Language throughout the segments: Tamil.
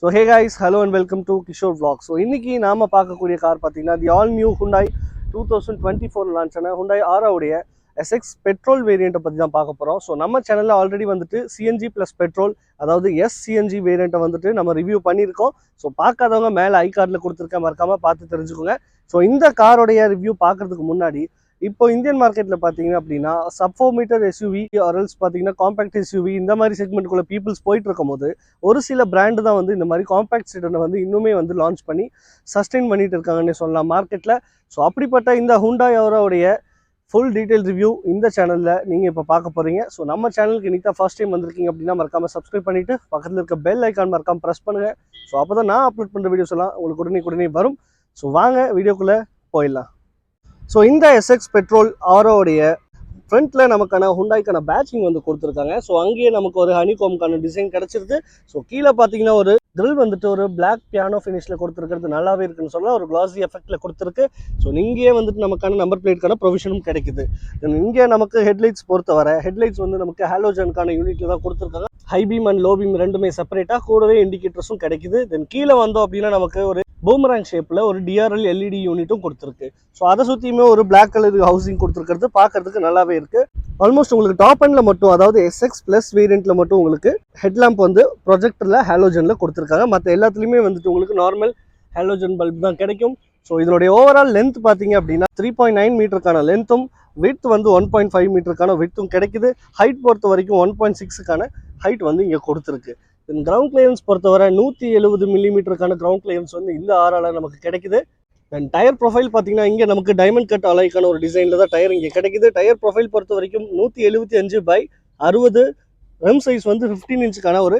So hey guys, hello and welcome to Kishore Vlog. So இன்னைக்கு நாம பார்க்கக்கூடிய கார் பார்த்தீங்கன்னா the all new Hyundai 2024 launch ஆன Hyundai Aura உடைய SX பெட்ரோல் வேரியண்ட்டை பற்றி தான் பார்க்க போகிறோம். ஸோ நம்ம சேனலில் ஆல்ரெடி வந்துட்டு சிஎன்ஜி ப்ளஸ் பெட்ரோல் அதாவது சிஎன்ஜி வேரியண்ட்டை வந்துட்டு நம்ம ரிவ்யூ பண்ணியிருக்கோம். ஸோ பார்க்காதவங்க மேலே ஐ கார்டில் கொடுத்துருக்க மறக்காமல் பார்த்து தெரிஞ்சுக்கோங்க. ஸோ இந்த காரோடைய ரிவ்யூ பார்க்கறதுக்கு முன்னாடி இப்போ இந்தியன் மார்க்கெட்டில் பார்த்தீங்க அப்படின்னா சப் 4 மீட்டர் எஸ்யூவி ஆர்எல்ஸ் பார்த்தீங்கன்னா காம்பேக்ட் எஸ்யூவி இந்த மாதிரி செக்மெண்ட்டுக்குள்ள பீப்புள்ஸ் போயிட்டு இருக்கும் போது ஒரு சில பிராண்டு தான் வந்து இந்த மாதிரி காம்பேக்ட் செடனை வந்து இன்னுமே வந்து லான்ச் பண்ணி சஸ்டெயின் பண்ணிட்டு இருக்காங்கன்னு சொல்லலாம் மார்க்கெட்டில். ஸோ அப்படிப்பட்ட இந்த Hyundai Aura full detail review இந்த சேனலில் நீங்கள் இப்போ பார்க்க போகிறீங்க. ஸோ நம்ம சேனலுக்கு இன்னைக்கு தான் ஃபர்ஸ்ட் டைம் வந்திருக்கீங்க அப்படின்னா மறக்காமல் சப்ஸ்கிரைப் பண்ணிவிட்டு பக்கத்தில் இருக்க பெல் ஐக்கான் மறக்காமல் ப்ரெஸ் பண்ணுங்கள். ஸோ அப்போ தான் நான் அப்லோட் பண்ணுற வீடியோஸ் எல்லாம் உங்களுக்கு உடனே வரும். ஸோ வாங்க வீடியோக்குள்ளே போயிடலாம். ஸோ இந்த SX பெட்ரோல் ஆரோடைய ஃப்ரண்ட்டில் நமக்கான ஹுண்டாய்க்கான பேட்சிங் வந்து கொடுத்துருக்காங்க. ஸோ அங்கேயே நமக்கு ஒரு ஹனிகோம்கான டிசைன் கிடச்சிருக்கு. ஸோ கீழே பார்த்தீங்கன்னா ஒரு ட்ரில் வந்துட்டு ஒரு பிளாக் பியானோ ஃபினிஷில் கொடுத்துருக்கிறது நல்லாவே இருக்குன்னு சொல்லலாம். ஒரு கிளாஸி எஃபெக்டில் கொடுத்துருக்கு. ஸோ இங்கேயே வந்துட்டு நமக்கான நம்பர் பிளேட்கான ப்ரொவிஷனும் கிடைக்குது. இங்கே நமக்கு ஹெட்லைட்ஸ் பொறுத்தவரை ஹெட்லைட்ஸ் வந்து நமக்கு ஹாலோஜனுக்கான யூனிட்டில் தான் கொடுத்துருக்காங்க. High beam and low beam ரெண்டுமே செப்பரேட்டாக கூடவே இண்டிகேட்டர்ஸும் கிடைக்குது. தென் கீழே வந்தோம் அப்படின்னா நமக்கு ஒரு பூமராங் ஷேப்பில் ஒரு டிஆர்எல் எல்இடி யூனிட்டும் கொடுத்துருக்கு. ஸோ அதை சுற்றியுமே ஒரு பிளாக் கலர் ஹவுசிங் கொடுத்துருக்கிறது பார்க்கறதுக்கு நல்லாவே இருக்குது. ஆல்மோஸ்ட் உங்களுக்கு டாப் எண்டில் மட்டும் அதாவது SX ப்ளஸ் வேரியண்ட்டில் மட்டும் உங்களுக்கு ஹெட்லாம்ப் வந்து ப்ரொஜெக்டரில் ஹாலோஜனில் கொடுத்துருக்காங்க. மற்ற எல்லாத்துலேயுமே வந்துட்டு உங்களுக்கு நார்மல் ஹாலோஜன் பல்ப் தான் கிடைக்கும். ஸோ இதனுடைய ஓவரால் லென்த் பார்த்தீங்க அப்படின்னா 3.9 மீட்டருக்கான லென்த்தும் விட்த் வந்து 1.5 மீட்டருக்கான விட்த்தும் கிடைக்குது. ஹைட் பொறுத்த வரைக்கும் 1.6க்கான ஹைட் வந்து இங்கே கொடுத்துருக்கு. தென் கிரவுண்ட் கிளியரன்ஸ் பொறுத்தவரை 170 மில்லிமீட்டருக்கான கிரவுண்ட் கிளியரன்ஸ் வந்து இந்த ஆரால நமக்கு கிடைக்குது. தென் டயர் ப்ரொஃபைல் பார்த்தீங்கன்னா இங்கே நமக்கு டைமண்ட் கட் அலைக்கான ஒரு டிசைனில் தான் டயர் இங்கே கிடைக்குது. டயர் ப்ரொஃபைல் பொறுத்த வரைக்கும் 175/60 ரெம் சைஸ் வந்து 15 இன்ச்சுக்கான ஒரு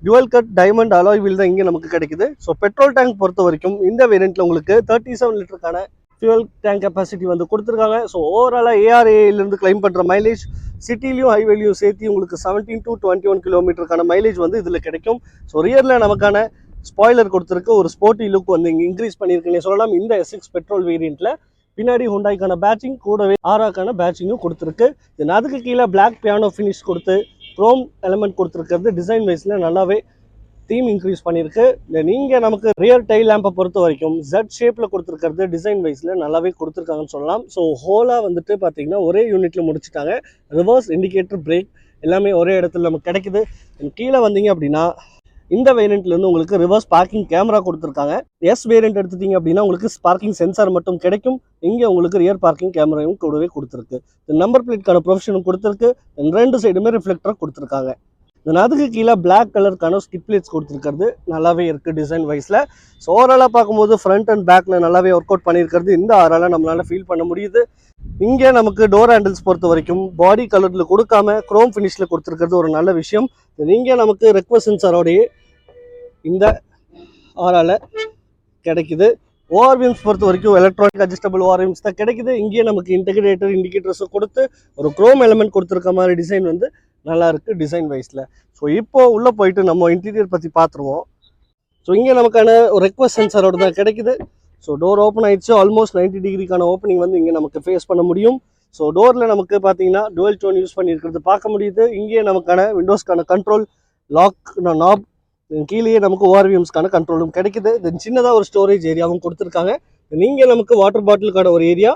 dual cut diamond alloy wheel தான் இங்கே நமக்கு கிடைக்குது. ஸோ பெட்ரோல் டேங்க் பொறுத்த வரைக்கும் இந்த வேரியண்ட்டில் உங்களுக்கு 37 லிட்டருக்கான ஃபியூல் டேங்க் கெப்பாசிட்டி வந்து கொடுத்துருக்காங்க. ஸோ ஓவராலாக ஏஆர்ஏலேருந்து கிளைம் பண்ணுற மைலேஜ் சிட்டிலையும் ஹைவேலையும் சேர்த்து உங்களுக்கு 17 to 21 கிலோமீட்டருக்கான மைலேஜ் வந்து இதில் கிடைக்கும். ஸோ ரியரில் நமக்கான ஸ்பாய்லர் கொடுத்துருக்கு. ஒரு ஸ்போர்ட்டி லுக் வந்து இங்கே இன்க்ரீஸ் பண்ணியிருக்குன்னே சொல்லலாம். இந்த SX பெட்ரோல் வேரியண்ட்டில் பின்னாடி ஹுண்டாய்க்கான பேட்சிங் கூடவே ஆராக்கான பேட்சிங்கும் கொடுத்துருக்கு. தென் அதுக்கு கீழே பிளாக் பியானோ ஃபினிஷ் கொடுத்து க்ரோம் எலமெண்ட் கொடுத்துருக்கிறது டிசைன் வைஸில் நல்லாவே தீம் இன்க்ரீஸ் பண்ணியிருக்கு. நீங்கள் நமக்கு ரியர் டைல் லேம்பை பொறுத்த வரைக்கும் Z ஷேப்பில் கொடுத்துருக்கிறது டிசைன் வைஸில் நல்லாவே கொடுத்துருக்காங்கன்னு சொல்லலாம். ஸோ ஹோலாக வந்துட்டு பார்த்தீங்கன்னா ஒரே யூனிட்டில் முடிச்சுட்டாங்க. ரிவர்ஸ் இண்டிகேட்டர் பிரேக் எல்லாமே ஒரே இடத்துல நமக்கு கிடைக்குது. கீழே வந்தீங்க அப்படின்னா இந்த வேரியண்ட்லேருந்து உங்களுக்கு ரிவர்ஸ் பார்க்கிங் கேமரா கொடுத்துருக்காங்க. வேரியண்ட் எடுத்துட்டீங்க அப்படின்னா உங்களுக்கு பார்க்கிங் சென்சார் மட்டும் கிடைக்கும். இங்கே உங்களுக்கு ரியர் பார்க்கிங் கேமராவும் கூடவே கொடுத்துருக்கு. நம்பர் பிளேட்கான ப்ரொவிஷனும் கொடுத்துருக்கு. ரெண்டு சைடுமே ரிஃப்ளெக்டராக கொடுத்துருக்காங்க. தென் அதுக்கு கீழே பிளாக் கலருக்கான ஸ்கிப் பிளேட்ஸ் கொடுத்துருக்கிறது நல்லாவே இருக்குது டிசைன் வைஸில். ஸோ ஓவராலாக பார்க்கும்போது ஃப்ரண்ட் அண்ட் பேக்கில் நல்லாவே ஒர்க் அவுட் பண்ணியிருக்கிறது இந்த ஆரால நம்மளால் ஃபீல் பண்ண முடியுது. இங்கே நமக்கு டோர் ஹேண்டில்ஸ் பொறுத்த வரைக்கும் பாடி கலரில் கொடுக்காம குரோம் ஃபினிஷில் கொடுத்துருக்கிறது ஒரு நல்ல விஷயம். இங்கே நமக்கு ரெக்வஸ்ட் சென்சாரோடைய இந்த ஆரால கிடைக்குது. ஓஆர்விஎம்ஸ் பொறுத்த வரைக்கும் எலக்ட்ரானிக் அட்ஜஸ்டபிள் ஓஆர்விஎம்ஸ் தான் கிடைக்குது. இங்கேயே நமக்கு இன்டெகிரேட்டர் இண்டிகேட்டர்ஸும் கொடுத்து ஒரு குரோம் எலமெண்ட் கொடுத்துருக்க மாதிரி டிசைன் வந்து நல்லா இருக்குது டிசைன் வைஸில். ஸோ இப்போ உள்ளே போயிட்டு நம்ம இன்டீரியர் பற்றி பார்த்துருவோம். ஸோ இங்கே நமக்கான ஒரு ரெக்வஸ்ட் சென்சாரோட தான் கிடைக்குது. ஸோ டோர் ஓப்பன் ஆயிடுச்சு. ஆல்மோஸ்ட் 90 டிகிரிக்கான ஓப்பனிங் வந்து இங்கே நமக்கு ஃபேஸ் பண்ண முடியும். ஸோ டோரில் நமக்கு பார்த்தீங்கன்னா டுவல் டோன் யூஸ் பண்ணியிருக்கிறது பார்க்க முடியுது. இங்கே நமக்கான விண்டோஸ்க்கான கண்ட்ரோல் லாக் நாப் கீழேயே நமக்கு ஓஆர்விஎம்ஸ்க்கான கண்ட்ரோலும் கிடைக்குது. தென் சின்னதாக ஒரு ஸ்டோரேஜ் ஏரியாவும் கொடுத்துருக்காங்க. நீங்கள் நமக்கு வாட்டர் பாட்டிலுக்கான ஒரு ஏரியா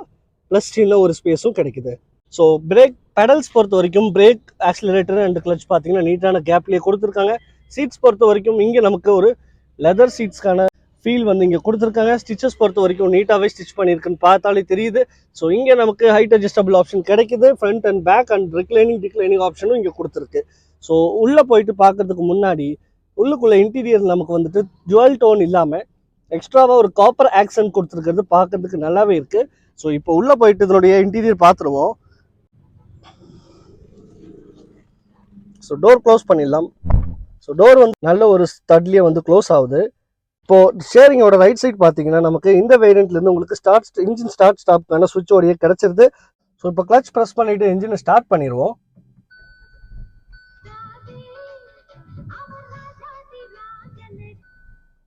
ப்ளஸ் சின்ன ஒரு ஸ்பேஸும் கிடைக்குது. ஸோ பிரேக் பெடல்ஸ் பொறுத்த வரைக்கும் பிரேக் ஆக்சிலரேட்டர் அண்ட் கிளச் பார்த்தீங்கன்னா நீட்டான கேப்லேயே கொடுத்துருக்காங்க. சீட்ஸ் பொறுத்த வரைக்கும் இங்கே நமக்கு ஒரு லெதர் சீட்ஸ்க்கான ஃபீல் வந்து இங்கே கொடுத்துருக்காங்க. ஸ்டிச்சஸ் பொறுத்த வரைக்கும் நீட்டாகவே ஸ்டிச் பண்ணியிருக்குன்னு பார்த்தாலே தெரியுது. ஸோ இங்கே நமக்கு ஹைட் அட்ஜஸ்டபிள் ஆப்ஷன் கிடைக்குது. Front and back and declining ஆப்ஷனும் இங்கே கொடுத்துருக்கு. ஸோ உள்ளே போயிட்டு பார்க்கறதுக்கு முன்னாடி உள்ளுக்குள்ளே இன்டீரியர் நமக்கு வந்துட்டு ஜுவல் டோன் இல்லாமல் எக்ஸ்ட்ராவாக ஒரு காப்பர் ஆக்சன்ட் கொடுத்துருக்கிறது பார்க்கறதுக்கு நல்லாவே இருக்குது. ஸோ இப்போ உள்ளே போயிட்டு இதனுடைய இன்டீரியர் பார்த்துருவோம். ஸோ டோர் க்ளோஸ் பண்ணிடலாம். ஸோ டோர் வந்து நல்ல ஒரு ஸ்டட்லேயே வந்து க்ளோஸ் ஆகுது. இப்போது ஷேரிங்கோட ரைட் சைட் பார்த்தீங்கன்னா நமக்கு இந்த வேரியண்ட்லேருந்து உங்களுக்கு இன்ஜின் ஸ்டார்ட் ஸ்டாப்க்கான சுவிட்சோடையே கிடச்சிருது. ஸோ இப்போ கிளச் ப்ரெஸ் பண்ணிவிட்டு இன்ஜினை ஸ்டார்ட் பண்ணிடுவோம்.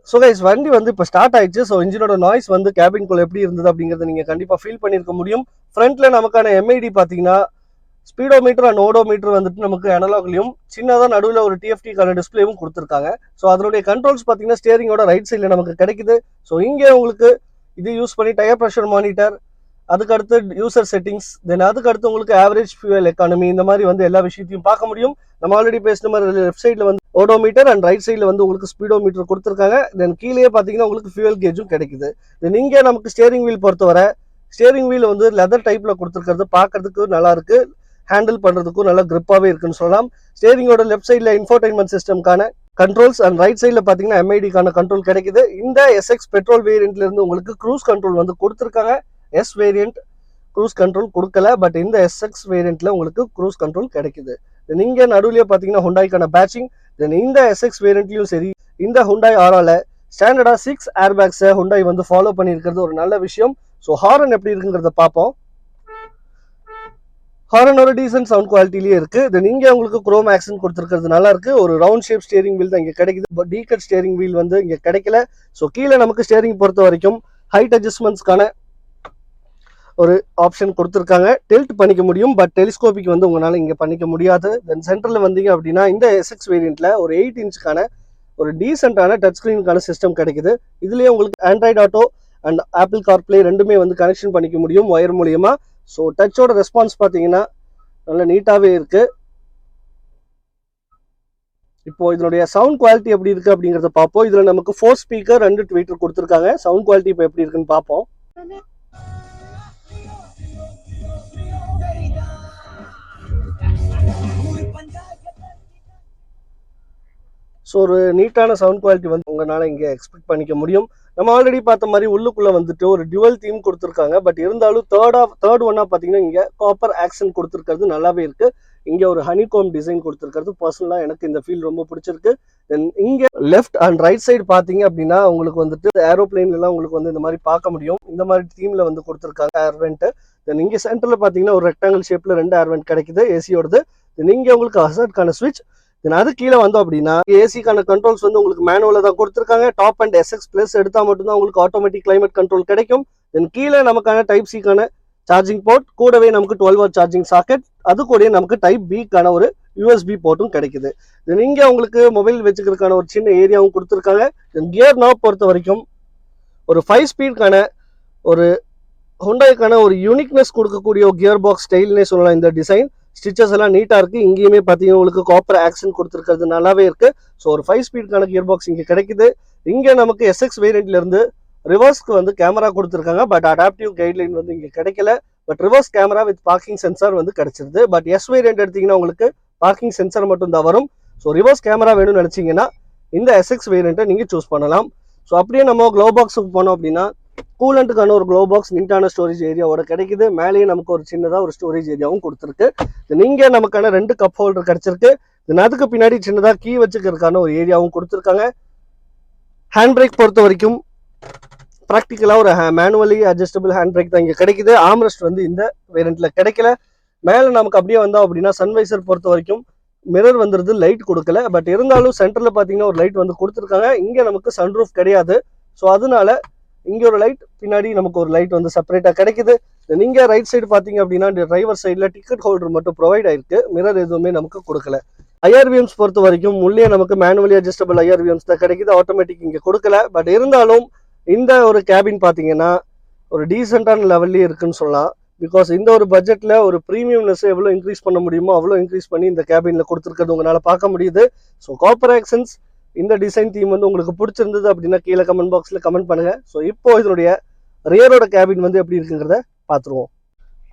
ஸோ கைஸ் வண்டி வந்து இப்போ ஸ்டார்ட் ஆயிடுச்சு. ஸோ இன்ஜினோட நாய்ஸ் வந்து கேபின்குள்ளே எப்படி இருந்தது அப்படிங்கிறத நீங்கள் கண்டிப்பாக ஃபீல் பண்ணியிருக்க முடியும். ஃப்ரண்ட்டில் நமக்கான எம்ஐடி பார்த்தீங்கன்னா ஸ்பீடோமீட்டர் அண்ட் ஓடோமீட்டர் வந்துட்டு நமக்கு அனலாக்லையும் சின்னதாக நடுவில் ஒரு டிஎஃப்டிக்கான டிஸ்பிளேவும் கொடுத்துருக்காங்க. ஸோ அதனுடைய கண்ட்ரோல்ஸ் பார்த்தீங்கன்னா ஸ்டியரிங்கோட ரைட் சைடில் நமக்கு கிடைக்குது. ஸோ இங்கே உங்களுக்கு இது யூஸ் பண்ணி டயர் ப்ரெஷர் மானிட்டர், அதுக்கடுத்து யூசர் செட்டிங்ஸ், தென் அதுக்கடுத்து உங்களுக்கு ஆவரேஜ் ஃபியூவல் எக்கானமி, இந்த மாதிரி வந்து எல்லா விஷயத்தையும் பார்க்க முடியும். நம்ம ஆல்ரெடி பேசின மாதிரி லெஃப்ட் சைடில் வந்து ஓடோமீட்டர் அண்ட் ரைட் சைடில் வந்து உங்களுக்கு ஸ்பீடோமீட்டர் கொடுத்துருக்காங்க. தென் கீழே பார்த்தீங்கன்னா உங்களுக்கு ஃபியூவல் கேஜும் கிடைக்குது. தென் இங்கே நமக்கு ஸ்டியரிங் வீல் பொறுத்தவரை ஸ்டியரிங் வீல் வந்து லெதர் டைப்பில் கொடுத்துருக்கிறது பார்க்கறதுக்கு நல்லா இருக்கு. ஹேண்டில் பண்ணுறதுக்கும் நல்லா கிரிப்பாகவே இருக்குன்னு சொல்லலாம். ஸ்டியரிங்கோட லெஃப்ட் சைடில் இன்ஃபோடைன்மெண்ட் சிஸ்டம்கான கண்ட்ரோல்ஸ் அண்ட் ரைட் சைடில் பார்த்தீங்கன்னா எம்ஐடிக்கான கண்ட்ரோல் கிடைக்குது. இந்த எஸ்எக்ஸ் பெட்ரோல் வேரியண்ட்ல இருந்து உங்களுக்கு க்ரூஸ் கண்ட்ரோல் வந்து கொடுத்துருக்காங்க. எஸ் வேரியண்ட் க்ரூஸ் கண்ட்ரோல் கொடுக்கல, பட் இந்த எஸ்எக்ஸ் வேரியண்ட்ல உங்களுக்கு க்ரூஸ் கண்ட்ரோல் கிடைக்குது. தென் இங்கே நடுவுலயே பார்த்தீங்கன்னா ஹுண்டாய்க்கான பேட்சிங். தென் இந்த எஸ்எக்ஸ் வேரியண்ட்லையும் சரி, இந்த ஹுண்டாய் ஆரால ஸ்டாண்டர்டா 6 ஏர் பேக்ஸை ஹுண்டாய் வந்து ஃபாலோ பண்ணியிருக்கிறது ஒரு நல்ல விஷயம். ஸோ ஹாரன் எப்படி இருக்குங்கிறத பார்ப்போம். ஹாரன் ஒரு டீசன்ட் சவுண்ட் குவாலிட்டிலேயே இருக்கு. தென் இங்கே உங்களுக்கு குரோம் ஆக்சன் கொடுத்துருக்கிறது நல்லா இருக்கு. ஒரு ரவுண்ட் ஷேப் ஸ்டியரிங் வீல் தான் இங்கே கிடைக்குது, பட் டீகட் ஸ்டியரிங் வீல் வந்து இங்கே கிடைக்கல. ஸோ கீழே நமக்கு ஸ்டியரிங் பொறுத்த வரைக்கும் ஹைட் அட்ஜஸ்ட்மெண்ட்ஸ்க்கான ஒரு ஆப்ஷன் கொடுத்துருக்காங்க. டில்ட் பண்ணிக்க முடியும், பட் டெலிஸ்கோபிக் வந்து உங்களால் இங்கே பண்ணிக்க முடியாது. தென் சென்டரில் வந்தீங்க அப்படின்னா இந்த எஸ்எக்ஸ் வேரியண்ட்ல ஒரு 8 இன்ச்சுக்கான ஒரு டீசென்டான டச் ஸ்க்ரீனுக்கான சிஸ்டம் கிடைக்குது. இதுலேயே உங்களுக்கு Android auto and apple CarPlay ரெண்டுமே வந்து கனெக்ஷன் பண்ணிக்க முடியும் ஒயர் மூலியமா. ஸோ டச்சோட ரெஸ்பான்ஸ் பார்த்தீங்கன்னா நல்லா நீட்டாகவே இருக்கு. இப்போ இதனுடைய சவுண்ட் குவாலிட்டி எப்படி இருக்கு அப்படிங்கிறத பார்ப்போம். இதில் நமக்கு 4 ஸ்பீக்கர் 2 ட்வீட்டர் கொடுத்துருக்காங்க. சவுண்ட் குவாலிட்டி இப்போ எப்படி இருக்குன்னு பார்ப்போம். ஸோ ஒரு நீட்டான சவுண்ட் குவாலிட்டி வந்து உங்களால் இங்கே எக்ஸ்பெக்ட் பண்ணிக்க முடியும். நம்ம ஆல்ரெடி பார்த்த மாதிரி உள்ளுக்குள்ளே வந்துட்டு ஒரு டுவல் தீம் கொடுத்துருக்காங்க. பட் இருந்தாலும் தேர்ட் ஒன்னாக பார்த்தீங்கன்னா இங்கே காப்பர் ஆக்சன் கொடுத்துருக்கிறது நல்லாவே இருக்கு. இங்கே ஒரு ஹனிகோம் டிசைன் கொடுத்துருக்கிறது பர்சனலாக எனக்கு இந்த ஃபீல் ரொம்ப பிடிச்சிருக்கு. தென் இங்கே லெஃப்ட் அண்ட் ரைட் சைடு பார்த்தீங்க அப்படின்னா உங்களுக்கு வந்துட்டு ஏரோப்ளைன்லாம் உங்களுக்கு வந்து இந்த மாதிரி பார்க்க முடியும். இந்த மாதிரி தீமில் வந்து கொடுத்துருக்காங்க ஏர்வென்ட்டு. தென் இங்கே சென்டரில் பார்த்தீங்கன்னா ஒரு ரெக்டாங்கிள் ஷேப்பில் 2 ஏர்வென்ட் கிடைக்குது ஏசியோடது. தென் இங்கே உங்களுக்கு ஹசார்ட்கான ஸ்விட்ச். தென் அது கீழே வந்தோம் அப்படின்னா ஏசிக்கான கண்ட்ரோல்ஸ் வந்து உங்களுக்கு மேனுவலில் தான் கொடுத்துருக்காங்க. டாப் அண்ட் எஸ்எக்ஸ் பிளஸ் எடுத்தால் மட்டும்தான் உங்களுக்கு ஆட்டோமேட்டிக் கிளைமேட் கண்ட்ரோல் கிடைக்கும். தென் கீழே நமக்கான டைப் சிக்கான சார்ஜிங் போர்ட், கூடவே நமக்கு 12 வாட் சார்ஜிங் சாக்கெட், அது கூட நமக்கு டைப் பிக்கான ஒரு யூஎஸ்பி போர்ட்டும் கிடைக்குது. தென் இங்கே உங்களுக்கு மொபைல் வச்சுக்கிறதுக்கான ஒரு சின்ன ஏரியாவும் கொடுத்துருக்காங்க. தென் கியர் நாப் பொறுத்த வரைக்கும் ஒரு 5 ஸ்பீட்கான ஒரு ஹுண்டாய்க்கான ஒரு யூனிக்னஸ் கொடுக்கக்கூடிய ஒரு கியர் பாக்ஸ் ஸ்டைல்னே சொல்லலாம். இந்த டிசைன் ஸ்டிச்சஸ் எல்லாம் நீட்டாக இருக்குது. இங்கேயுமே பார்த்தீங்கன்னா உங்களுக்கு காப்பர் ஆக்சன் கொடுத்துருக்கிறது நல்லாவே இருக்குது. ஸோ ஒரு 5 ஸ்பீட்கான கியர் பாக்ஸ் இங்கே கிடைக்குது. இங்கே நமக்கு எஸ்எக்ஸ் வேரியண்ட்லேருந்து ரிவர்ஸ்க்கு வந்து கேமரா கொடுத்துருக்காங்க. பட் அடாப்டிவ் கைட்லைன் வந்து இங்கே கிடைக்கல. But reverse camera with parking sensor வந்து கிடைச்சிருது. பட் எஸ் வேரியண்ட் எடுத்தீங்கன்னா உங்களுக்கு பார்க்கிங் சென்சார் மட்டும் தான் வரும். ஸோ ரிவர்ஸ் கேமரா வேணும்னு நினச்சிங்கன்னா இந்த எஸ்எக்ஸ் வேரியண்ட்டை நீங்கள் சூஸ் பண்ணலாம். ஸோ அப்படியே நம்ம க்ளோ பாக்ஸுக்கு போனோம் அப்படின்னா கூலண்ட்டுக்கான ஒரு க்ளோ பாக்ஸ் நீட்டான ஸ்டோரேஜ் ஏரியாவோட கிடைக்குது. மேலேயே நமக்கு ஒரு சின்னதாக ஒரு ஸ்டோரேஜ் ஏரியாவும் கொடுத்துருக்கு. இங்கே நமக்கான 2 கப் ஹோல்டர் கிடைச்சிருக்கு. அதுக்கு பின்னாடி சின்னதாக கீ வச்சுக்கிறதுக்கான ஒரு ஏரியாவும் கொடுத்துருக்காங்க. ஹேண்ட் பிரேக் பொறுத்த வரைக்கும் ப்ராக்டிக்கலாக ஒரு மேனுவலி அட்ஜஸ்டபிள் ஹேண்ட் பிரேக் தான் இங்கே கிடைக்குது. ஆம்ரெஸ்ட் வந்து இந்த வேரியண்ட்ல கிடைக்கல. மேலே நமக்கு அப்படியே வந்தோம் அப்படின்னா சன்வைசர் பொறுத்த வரைக்கும் மிரர் வந்துருது, லைட் கொடுக்கல. பட் இருந்தாலும் சென்டரில் பார்த்தீங்கன்னா ஒரு லைட் வந்து கொடுத்துருக்காங்க. இங்கே நமக்கு சன்ரூஃப் கிடையாது. ஸோ அதனால இங்கே ஒரு லைட், பின்னாடி நமக்கு ஒரு லைட் வந்து செப்பரேட்டாக கிடைக்குது. நீங்கள் ரைட் சைடு பார்த்தீங்க அப்படின்னா டிரைவர் சைடில் டிக்கெட் ஹோல்டர் மட்டும் ப்ரொவைட் ஆயிருக்கு. மிரர் எதுவுமே நமக்கு கொடுக்கல. ஐஆர்விஎம்ஸ் பொறுத்த வரைக்கும் உள்ளே நமக்கு மேனுவலி அட்ஜஸ்டபிள் ஐஆர்விஎம்ஸ் தான் கிடைக்குது. ஆட்டோமேட்டிக் இங்கே கொடுக்கல. பட் இருந்தாலும் இந்த ஒரு கேபின் பார்த்தீங்கன்னா ஒரு டீசெண்டான லெவல்லே இருக்குன்னு சொல்லலாம். பிகாஸ் இந்த ஒரு பட்ஜெட்டில் ஒரு ப்ரீமியம்னஸ் எவ்வளோ இன்க்ரீஸ் பண்ண முடியுமோ அவ்வளோ இன்க்ரீஸ் பண்ணி இந்த கேபினில் கொடுத்துருக்கிறது உங்களால் பார்க்க முடியுது. ஸோ காப்பர் ஆக்சன்ஸ் இந்த டிசைன் தீம் வந்து உங்களுக்கு பிடிச்சிருந்தது அப்படின்னா கீழே கமெண்ட் பாக்ஸில் கமெண்ட் பண்ணுங்கள். ஸோ இப்போ இதனுடைய ரியரோட கேபின் வந்து எப்படி இருக்குங்கிறத பார்த்துருவோம்.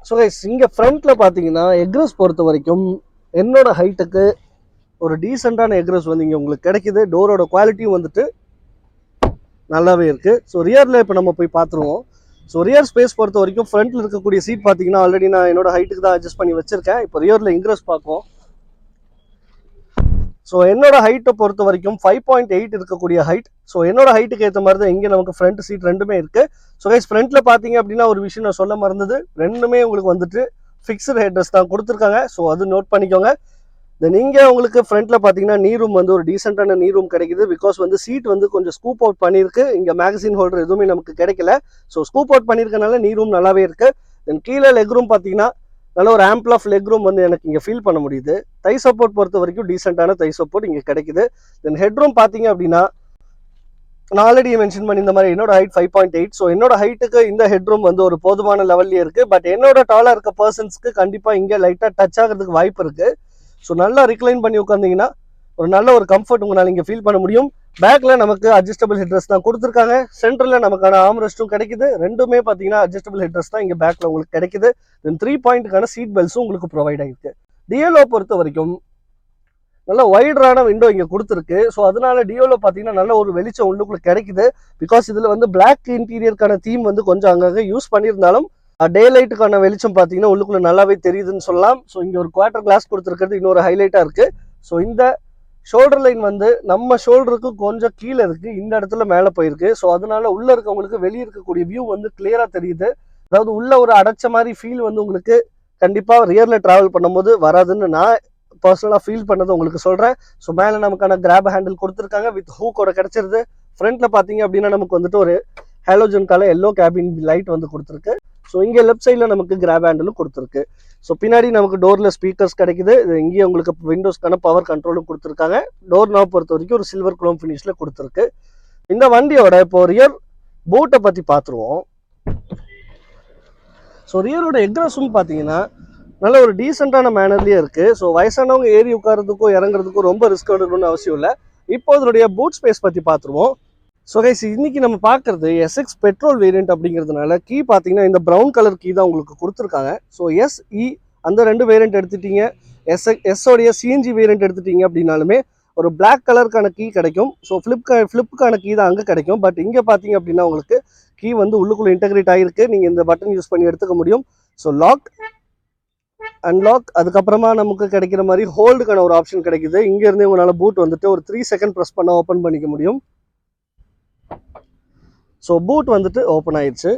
ஸோ கைஸ் இங்கே ஃப்ரண்ட்டில் பார்த்தீங்கன்னா எக்ரஸ் பொறுத்த வரைக்கும் என்னோட ஹைட்டுக்கு ஒரு டீசெண்டான எக்ரஸ் வந்து இங்கே உங்களுக்கு கிடைக்குது. டோரோட குவாலிட்டியும் வந்துட்டு நல்லாவே இருக்குது. ஸோ ரியரில் இப்போ நம்ம போய் பார்த்துருவோம். ஸோ ரியர் ஸ்பேஸ் பொறுத்த வரைக்கும் ஃப்ரண்ட்டில் இருக்கக்கூடிய சீட் பார்த்தீங்கன்னா ஆல்ரெடி நான் என்னோட ஹைட்டுக்கு தான் அட்ஜஸ்ட் பண்ணி வச்சிருக்கேன். இப்போ ரியரில் இன்க்ரஸ் பார்ப்போம். ஸோ என்னோட ஹைட்டை பொறுத்த வரைக்கும் 5.8 இருக்கக்கூடிய ஹைட். ஸோ என்னோட ஹைட்டுக்கு ஏற்ற மாதிரி தான் இங்கே நமக்கு ஃப்ரண்ட் சீட் ரெண்டுமே இருக்குது. ஸோ கைஸ் ஃப்ரண்ட்டில் பார்த்தீங்க அப்படின்னா ஒரு விஷயம் நான் சொல்ல மறந்தது, ரெண்டுமே உங்களுக்கு வந்துட்டு ஃபிக்ஸ்டு ஹெட்ரஸ் தான் கொடுத்துருக்காங்க. ஸோ அது நோட் பண்ணிக்கோங்க. தென் இங்கே உங்களுக்கு ஃப்ரண்ட்டில் பார்த்தீங்கன்னா நீ ரூம் வந்து ஒரு டீசெண்டான நீ ரூம் கிடைக்குது. பிகாஸ் வந்து சீட் வந்து கொஞ்சம் ஸ்கூப் அவுட் பண்ணியிருக்கு. இங்கே மேகசின் ஹோல்டர் எதுவுமே நமக்கு கிடைக்கல. ஸோ ஸ்கூப் அவுட் பண்ணியிருக்கனால நீ ரூம் நல்லாவே இருக்குது. தென் கீழே லெக் ரூம் பார்த்தீங்கன்னா நல்ல ஒரு ஆம்பிள் ஆஃப் லெக் ரூம் வந்து எனக்கு இங்கே ஃபீல் பண்ண முடியுது. தை சப்போர்ட் பொறுத்த வரைக்கும் டீசெண்டான தை சப்போர்ட் இங்கே கிடைக்குது. தென் ஹெட் ரூம் பார்த்தீங்க அப்படின்னா நான் ஆல்ரெடி மென்ஷன் பண்ணி இந்த மாதிரி என்னோட ஹைட் 5.8. ஸோ என்னோட ஹைட்டுக்கு இந்த ஹெட் ரூம் வந்து ஒரு போதுமான லெவல்லே இருக்குது. பட் என்னோட டாலாக இருக்க பர்சன்ஸ்க்கு கண்டிப்பாக இங்கே லைட்டாக டச் ஆகிறதுக்கு வாய்ப்பு இருக்குது. ஸோ நல்லா ரிக்ளைன் பண்ணி உட்காந்திங்கன்னா ஒரு நல்ல ஒரு கம்ஃபர்ட் உங்களால் இங்கே ஃபீல் பண்ண முடியும். பேக்கில் நமக்கு அட்ஜஸ்டபிள் ஹெட்ரஸ் தான் கொடுத்துருக்காங்க. சென்டரில் நமக்கான ஆர்ம் ரெஸ்ட்டும் கிடைக்குது. ரெண்டுமே பார்த்தீங்கன்னா அட்ஜஸ்டபிள் ஹெட்ரஸ் தான் இங்கே பேக்கில் உங்களுக்கு கிடைக்குது. தென் 3 பாயிண்ட்டுக்கான சீட் பெல்ட்ஸும் உங்களுக்கு ப்ரொவைட் ஆகிருக்கு. டிஎல்ஓ பொறுத்த வரைக்கும் நல்ல வைடரான விண்டோ இங்கே கொடுத்துருக்கு. ஸோ அதனால டியோவில் பார்த்தீங்கன்னா நல்ல ஒரு வெளிச்சம் உள்ளுக்குள்ள கிடைக்குது. பிகாஸ் இதில் வந்து பிளாக் இன்டீரியருக்கான தீம் வந்து கொஞ்சம் அங்கங்கே யூஸ் பண்ணியிருந்தாலும் டே லைட்டுக்கான வெளிச்சம் பார்த்தீங்கன்னா உள்ளுக்குள்ள நல்லாவே தெரியுதுன்னு சொல்லலாம். ஸோ இங்கே ஒரு குவார்டர் கிளாஸ் கொடுத்துருக்கிறது இன்னொரு ஹைலைட்டாக இருக்குது. ஸோ இந்த ஷோல்டர் லைன் வந்து நம்ம ஷோல்டருக்கு கொஞ்சம் கீழே இருக்குது, இந்த இடத்துல மேலே போயிருக்கு. ஸோ அதனால உள்ளே இருக்கவங்களுக்கு வெளியே இருக்கக்கூடிய வியூ வந்து கிளியராக தெரியுது. அதாவது உள்ள ஒரு அடைச்ச மாதிரி ஃபீல் வந்து உங்களுக்கு கண்டிப்பாக ரியரில் ட்ராவல் பண்ணும்போது வராதுன்னு நான் பர்சனலாக ஃபீல் பண்ணதை உங்களுக்கு சொல்கிறேன். ஸோ மேலே நமக்கான கிராப் ஹேண்டில் கொடுத்துருக்காங்க, வித் ஹூக்கோட கிடச்சிருது. ஃப்ரண்ட்டில் பார்த்தீங்க அப்படின்னா நமக்கு வந்துட்டு ஒரு ஹேலோஜன் கலர் எல்லோ கேபின் லைட் வந்து கொடுத்துருக்கு. ஸோ இங்கே லெஃப்ட் சைடில் நமக்கு கிராப் ஹேண்டிலும் கொடுத்துருக்கு. ஸோ பின்னாடி நமக்கு டோரில் ஸ்பீக்கர்ஸ் கிடைக்குது. இங்கேயே உங்களுக்கு விண்டோஸ்க்கான பவர் கண்ட்ரோலும் கொடுத்துருக்காங்க. டோர் நாப் பொறுத்த வரைக்கும் ஒரு சில்வர் குரோம் ஃபினிஷில் கொடுத்துருக்கு. இந்த வண்டியோட இப்போ ரியர் பூட்டை பற்றி பார்த்துருவோம். ஸோ ரியரோட எக்ராஸும் பார்த்தீங்கன்னா நல்ல ஒரு டீசெண்டான மேனர்லேயே இருக்குது. ஸோ வயசானவங்க ஏறி உட்காரதுக்கும் இறங்குறதுக்கும் ரொம்ப ரிஸ்க் எடுக்கணும்னு அவசியம் இல்லை. இப்போ இதனுடைய பூட் ஸ்பேஸ் பற்றி பார்த்துருவோம். ஸோ கைஸ் இன்னைக்கு நம்ம பார்க்குறது எஸ்எக்ஸ் பெட்ரோல் வேரியண்ட் அப்படிங்கிறதுனால கீ பார்த்தீங்கன்னா இந்த ப்ரௌன் கலர் கீ தான் உங்களுக்கு கொடுத்துருக்காங்க. ஸோ எஸ்இ அந்த 2 வேரியண்ட் எடுத்துட்டீங்க, எஸ்ஓடைய சிஎன்ஜி வேரியண்ட் எடுத்துட்டீங்க அப்படின்னாலுமே ஒரு பிளாக் கலருக்கான கீ கிடைக்கும். ஸோ ஃப்ளிப்புக்கான கீ தான் அங்கே கிடைக்கும். பட் இங்கே பார்த்தீங்க அப்படின்னா உங்களுக்கு கீ வந்து உள்ளுக்குள்ளே இன்டெகிரேட் ஆகிருக்கு. நீங்கள் இந்த பட்டன் யூஸ் பண்ணி எடுத்துக்க முடியும். ஸோ லாக் அன்லாக், அதுக்கப்புறமா நமக்கு கிடைக்கிற மாதிரி ஹோல்டுக்கான ஒரு ஆப்ஷன் கிடைக்குது. இங்கேருந்து உங்களால் பூட் வந்துட்டு ஒரு 3 செகண்ட் ப்ரெஸ் பண்ண ஓப்பன் பண்ணிக்க முடியும். ஸோ பூட் வந்துட்டு ஓப்பன் ஆயிடுச்சு.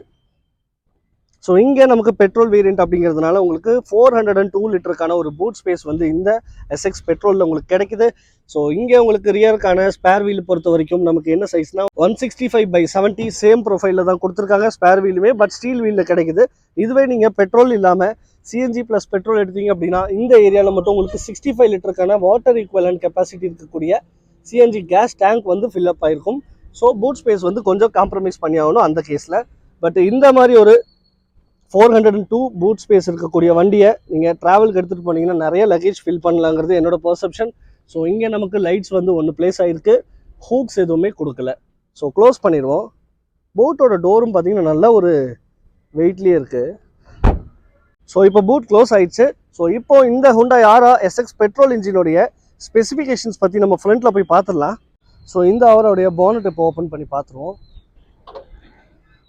ஸோ இங்கே நமக்கு பெட்ரோல் வேரியண்ட் அப்படிங்கிறதுனால உங்களுக்கு 402 லிட்டருக்கான ஒரு பூட் ஸ்பேஸ் வந்து இந்த எஸ்எக்ஸ் பெட்ரோலில் உங்களுக்கு கிடைக்குது. ஸோ இங்கே உங்களுக்கு ரியருக்கான ஸ்பேர் வீல் பொறுத்த வரைக்கும் நமக்கு என்ன சைஸ்னா 165/70 சேம் ப்ரொஃபைலில் தான் கொடுத்துருக்காங்க ஸ்பேர் வீலுமே. பட் ஸ்டீல் வீலில் கிடைக்குது. இதுவே நீங்கள் பெட்ரோல் இல்லாமல் சிஎன்ஜி ப்ளஸ் பெட்ரோல் எடுத்தீங்க அப்படின்னா இந்த ஏரியாவில் மட்டும் உங்களுக்கு 65 லிட்டருக்கான வாட்டர் ஈக்குவலன்ட் கெப்பாசிட்டி இருக்கக்கூடிய சிஎன்ஜி கேஸ் டேங்க் வந்து ஃபில்அப் ஆகிருக்கும். ஸோ பூட் ஸ்பேஸ் வந்து கொஞ்சம் காம்ப்ரமைஸ் பண்ணி ஆகணும் அந்த கேஸில். பட் இந்த மாதிரி ஒரு 402 பூட் ஸ்பேஸ் இருக்கக்கூடிய வண்டியை நீங்கள் ட்ராவலுக்கு எடுத்துகிட்டு போனீங்கன்னா நிறைய லக்கேஜ் ஃபில் பண்ணலாங்கிறது என்னோட பர்செப்ஷன். ஸோ இங்கே நமக்கு லைட்ஸ் வந்து ஒன்று பிளேஸ் ஆகிருக்கு, ஹூக்ஸ் எதுவுமே கொடுக்கல. ஸோ க்ளோஸ் பண்ணிடுவோம். பூட்டோட டோரும் பார்த்தீங்கன்னா நல்ல ஒரு வெயிட்லேயே இருக்குது. ஸோ இப்போ பூட் க்ளோஸ் ஆயிடுச்சு. ஸோ இப்போ இந்த Hyundai Aura SX பெட்ரோல் இன்ஜினுடைய ஸ்பெசிஃபிகேஷன்ஸ் பற்றி நம்ம ஃப்ரண்ட்டில் போய் பார்த்துடலாம். ஸோ இந்த அவருடைய போனட் இப்போ ஓப்பன் பண்ணி பார்த்துருவோம்.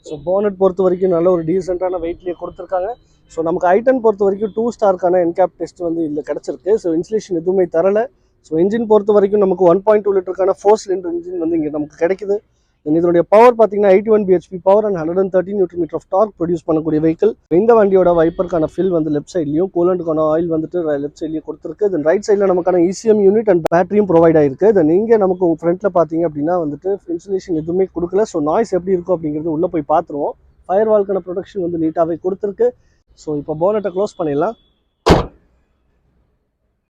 ஸோ போனட் பொறுத்த வரைக்கும் நல்ல ஒரு டீசெண்டான வெயிட்லேயே கொடுத்துருக்காங்க. ஸோ நமக்கு i10 பொறுத்த வரைக்கும் 2 ஸ்டார்க்கான என்கேப் டெஸ்ட் வந்து இதில் கிடச்சிருக்கு. ஸோ இன்சுலேஷன் எதுவுமே தரலை. ஸோ இன்ஜின் பொறுத்த வரைக்கும் நமக்கு 1.2 லிட்டருக்கான 4 சிலிண்டர் இன்ஜின் வந்து இங்கே நமக்கு கிடைக்குது. இதனுடைய பவர் பார்த்தீங்கன்னா 81 bhp power and 113 Nm of dark produce பண்ணக்கூடிய வெஹிக்கிள். இந்த வண்டியோட வைப்பருக்கான ஃபில் வந்து லெஃப்ட் சைட்லையும், கூலண்ட்டுக்கான ஆயில் வந்துட்டு லெஃப்ட் சைட்லேயும் கொடுத்துருக்கு. தென் ரைட் சைடில் நமக்கான ECM யூனிட் அண்ட் பேட்டரியும் ப்ரொவைட் ஆயிருக்கு. தென் இங்கே நமக்கு ஃப்ரண்ட்டில் பார்த்தீங்க அப்படின்னா வந்துட்டு இன்சுலேஷன் எதுவுமே கொடுக்கல. ஸோ நாய்ஸ் எப்படி இருக்கும் அப்படிங்கிறது உள்ளே போய் பார்த்துருவோம். ஃபயர் வால்க்கான ப்ரொடெக்ஷன் வந்து நீட்டாகவே கொடுத்துருக்கு. ஸோ இப்போ போனட்டை க்ளோஸ் பண்ணிடலாம்.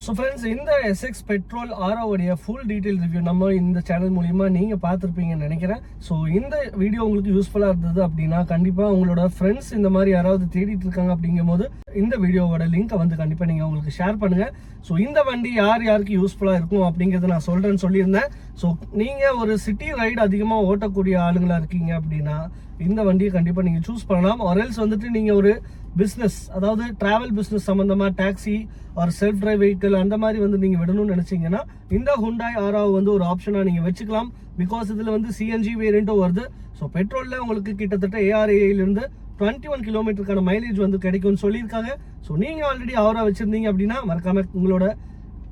ஸோ ஃப்ரெண்ட்ஸ் இந்த SX பெட்ரோல் ஆரோவுடைய ஃபுல் டீட்டெயில் ரிவ்யூ நம்ம இந்த சேனல் மூலிமா நீங்கள் பார்த்துருப்பீங்கன்னு நினைக்கிறேன். ஸோ இந்த வீடியோ உங்களுக்கு யூஸ்ஃபுல்லாக இருந்தது அப்படின்னா கண்டிப்பாக உங்களோட ஃப்ரெண்ட்ஸ் இந்த மாதிரி யாராவது தேடிட்டு இருக்காங்க அப்படிங்கும் போது இந்த வீடியோவோட லிங்கை வந்து கண்டிப்பாக நீங்கள் உங்களுக்கு ஷேர் பண்ணுங்கள். ஸோ இந்த வண்டி யாருக்கு யூஸ்ஃபுல்லாக இருக்கும் அப்படிங்கிறத நான் சொல்கிறேன்னு சொல்லியிருந்தேன். ஸோ நீங்கள் ஒரு சிட்டி ரைடு அதிகமாக ஓட்டக்கூடிய ஆளுங்களாக இருக்கீங்க அப்படின்னா இந்த வண்டியை கண்டிப்பாக நீங்கள் சூஸ் பண்ணலாம். ஆர்எல்ஸ் வந்துட்டு நீங்கள் ஒரு பிஸ்னஸ், அதாவது டிராவல் பிஸ்னஸ் சம்மந்தமாக டாக்ஸி ஒரு செல்ஃப் டிரைவ் வெஹிக்கிள் அந்த மாதிரி வந்து நீங்கள் விடணும்னு நினச்சிங்கன்னா இந்த Hyundai Aura வந்து ஒரு ஆப்ஷனாக நீங்கள் வச்சுக்கலாம். பிகாஸ் இதில் வந்து சிஎன்ஜி வேரியண்ட்டும் வருது. ஸோ பெட்ரோலில் உங்களுக்கு கிட்டத்தட்ட ARAIலேருந்து 21 கிலோமீட்டருக்கான மைலேஜ் வந்து கிடைக்கும்னு சொல்லியிருக்காங்க. ஸோ நீங்கள் ஆல்ரெடி Aura வச்சுருந்தீங்க அப்படின்னா மறக்காம உங்களோட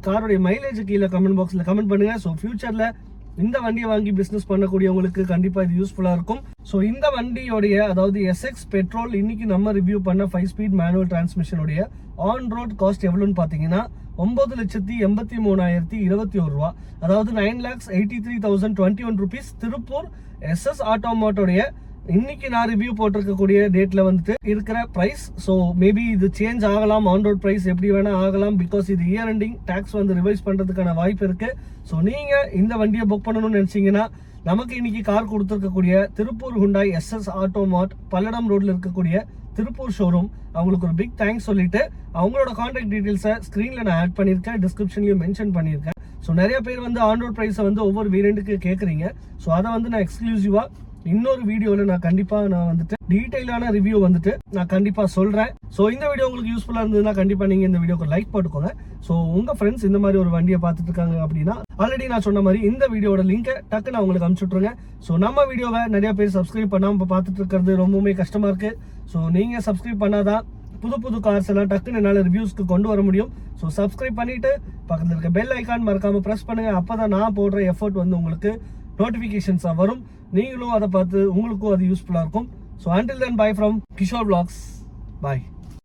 காரோடைய மைலேஜ் கீழே கமெண்ட் பாக்ஸில் கமெண்ட் பண்ணுங்கள். ஸோ ஃபியூச்சரில் இந்த வண்டியை வாங்கி பிஸ்னஸ் பண்ணக்கூடியவங்களுக்கு கண்டிப்பாக இது யூஸ்ஃபுல்லாக இருக்கும். ஸோ இந்த வண்டியோடைய அதாவது SX பெட்ரோல் இன்னைக்கு நம்ம ரிவ்யூ பண்ண 5 ஸ்பீட் மேனுவல் டிரான்ஸ்மிஷனுடைய ஆன் ரோட் காஸ்ட் எவ்வளோன்னு பார்த்தீங்கன்னா 9,83,021 ரூபா, அதாவது 9,83,021 ருபீஸ். திருப்பூர் SS ஆட்டோமோட்டோடைய இன்னைக்கு நான் ரிவ்யூ போட்டிருக்கக்கூடிய டேட்ல வந்துட்டு இருக்கிற பிரைஸ். ஸோ மேபி இது சேஞ்ச் ஆகலாம், ஆன் ரோட் பிரைஸ் எப்படி வேணா ஆகலாம். பிகாஸ் இது இயர் எண்டிங், டாக்ஸ் வந்து ரிவைஸ் பண்றதுக்கான வாய்ப்பு இருக்கு. ஸோ நீங்க இந்த வண்டியை புக் பண்ணணும்னு நினைச்சீங்கன்னா நமக்கு இன்னைக்கு கார் கொடுத்துருக்கக்கூடிய திருப்பூர் ஹுண்டாய் எஸ்எஸ் ஆட்டோ மார்ட் பல்லடம் ரோட்ல இருக்கக்கூடிய திருப்பூர் ஷோரூம் அவங்களுக்கு ஒரு பிக் தேங்க்ஸ் சொல்லிட்டு அவங்களோட கான்டாக்ட் டீடைல்ஸை ஸ்க்ரீன்ல நான் ஆட் பண்ணியிருக்கேன், டிஸ்கிரிப்ஷன்லயும் மென்ஷன் பண்ணியிருக்கேன். ஸோ நிறைய பேர் வந்து ஆன் ரோட் ப்ரைஸை வந்து ஒவ்வொரு வேரியண்ட்டுக்கு கேட்குறீங்க. ஸோ அதை வந்து நான் எக்ஸ்க்ளூசிவா இன்னொரு வீடியோவில் நான் கண்டிப்பாக வந்துட்டு டீட்டெயிலான ரிவ்யூ வந்துட்டு நான் கண்டிப்பாக சொல்கிறேன். ஸோ இந்த வீடியோ உங்களுக்கு யூஸ்ஃபுல்லாக இருந்ததுன்னா கண்டிப்பாக நீங்கள் இந்த வீடியோக்கு லைக் போட்டுக்கோங்க. ஸோ உங்கள் ஃப்ரெண்ட்ஸ் இந்த மாதிரி ஒரு வண்டியை பார்த்துட்டு இருக்காங்க அப்படின்னா ஆல்ரெடி நான் சொன்ன மாதிரி இந்த வீடியோட லிங்கை டக்கு நான் உங்களுக்கு அனுப்பிச்சுட்ருங்க. ஸோ நம்ம வீடியோவை நிறைய பேர் சப்ஸ்கிரைப் பண்ணாமல் இப்போ பார்த்துட்டு இருக்கிறது ரொம்பவுமே கஷ்டமாக இருக்குது. ஸோ நீங்கள் சப்ஸ்கிரைப் பண்ணாதான் புது கார்ஸ் எல்லாம் டக்குன்னு என்னால் ரிவ்யூஸ்க்கு கொண்டு வர முடியும். ஸோ சப்ஸ்கிரைப் பண்ணிட்டு பக்கத்தில் இருக்க பெல் ஐக்கான் மறக்காம ப்ரெஸ் பண்ணுங்க. அப்பதான் நான் போடுற எஃபர்ட் வந்து உங்களுக்கு நோட்டிஃபிகேஷன்ஸாக வரும். நீங்களும் அதை பார்த்து உங்களுக்கும் அது யூஸ்ஃபுல்லாக இருக்கும். So until then, bye from Kishore Vlogs. Bye.